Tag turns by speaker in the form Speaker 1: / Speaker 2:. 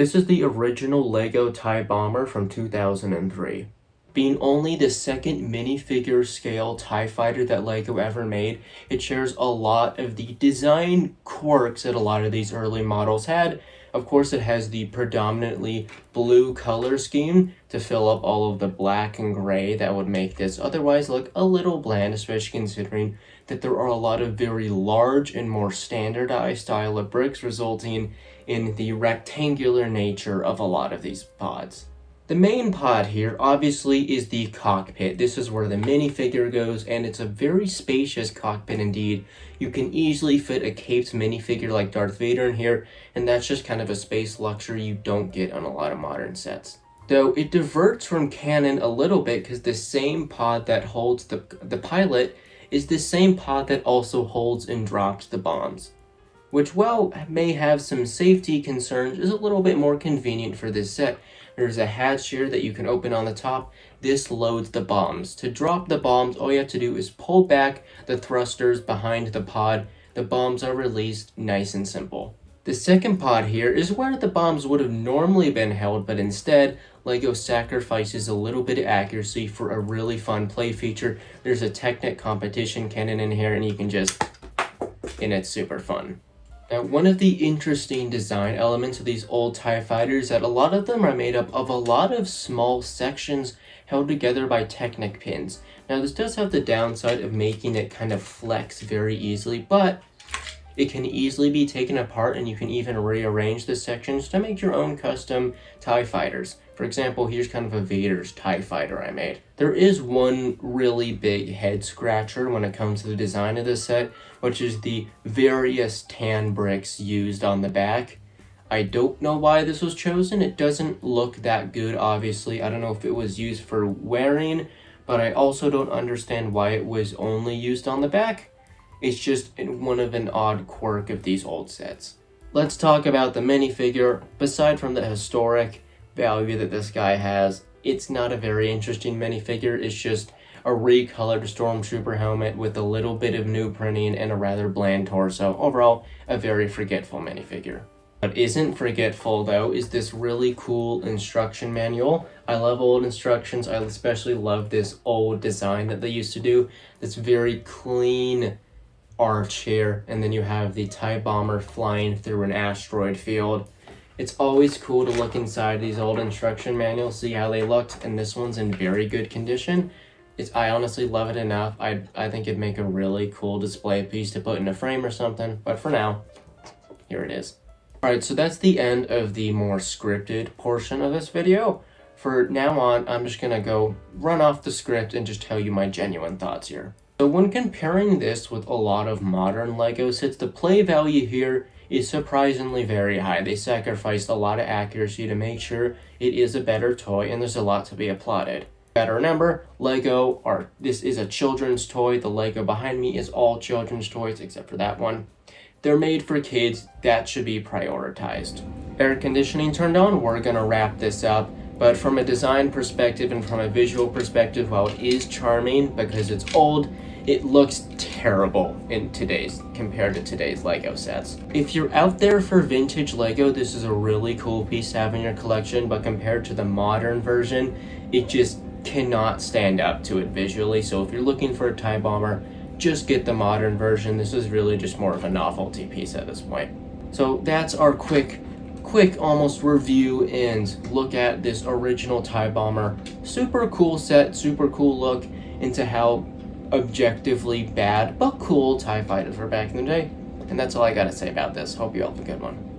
Speaker 1: This is the original LEGO TIE Bomber from 2003. Being only the second minifigure scale TIE fighter that LEGO ever made, it shares a lot of the design quirks that a lot of these early models had. Of course, it has the predominantly blue color scheme to fill up all of the black and gray that would make this otherwise look a little bland, especially considering that there are a lot of very large and more standardized style of bricks, resulting in the rectangular nature of a lot of these pods. The main pod here obviously is the cockpit. This is where the minifigure goes, and it's a very spacious cockpit indeed. You can easily fit a caped minifigure like Darth Vader in here, and that's just kind of a space luxury you don't get on a lot of modern sets. Though it diverts from canon a little bit because the same pod that holds the pilot is the same pod that also holds and drops the bombs, which, while may have some safety concerns, is a little bit more convenient for this set. There's a hatch here that you can open on the top. This loads the bombs. To drop the bombs, all you have to do is pull back the thrusters behind the pod. The bombs are released, nice and simple. The second pod here is where the bombs would have normally been held, but instead, LEGO sacrifices a little bit of accuracy for a really fun play feature. There's a Technic competition cannon in here, and you can just, and it's super fun. Now, one of the interesting design elements of these old TIE fighters is that a lot of them are made up of a lot of small sections held together by Technic pins. Now, this does have the downside of making it kind of flex very easily, but it can easily be taken apart, and you can even rearrange the sections to make your own custom TIE fighters. For example, here's kind of a Vader's TIE fighter I made. There is one really big head scratcher when it comes to the design of this set, which is the various tan bricks used on the back. I don't know why this was chosen. It doesn't look that good, obviously. I don't know if it was used for wearing, but I also don't understand why it was only used on the back. It's just one of an odd quirk of these old sets. Let's talk about the minifigure. Aside from the historic value that this guy has, it's not a very interesting minifigure. It's just a recolored Stormtrooper helmet with a little bit of new printing and a rather bland torso. Overall, a very forgetful minifigure. What isn't forgetful though is this really cool instruction manual. I love old instructions. I especially love this old design that they used to do. This very clean arch here, and then you have the TIE Bomber flying through an asteroid field. It's always cool to look inside these old instruction manuals, see how they looked, and this one's in very good condition. I honestly love it enough. I think it'd make a really cool display piece to put in a frame or something, but for now, here it is. Alright, so that's the end of the more scripted portion of this video. For now on, I'm just gonna go run off the script and just tell you my genuine thoughts here. So when comparing this with a lot of modern LEGO sets, the play value here is surprisingly very high. They sacrificed a lot of accuracy to make sure it is a better toy, and there's a lot to be applauded. Gotta remember, this is a children's toy. The LEGO behind me is all children's toys except for that one. They're made for kids. That should be prioritized. Air conditioning turned on. We're gonna wrap this up. But from a design perspective and from a visual perspective, while it is charming because it's old, it looks terrible compared to today's LEGO sets. If you're out there for vintage LEGO, this is a really cool piece to have in your collection, but compared to the modern version, it just cannot stand up to it visually. So if you're looking for a TIE Bomber, just get the modern version. This is really just more of a novelty piece at this point. So that's our quick almost review and look at this original TIE Bomber. Super cool set, super cool look into how objectively bad but cool TIE fighters were back in the day. And that's all I gotta say about this. Hope you all have a good one.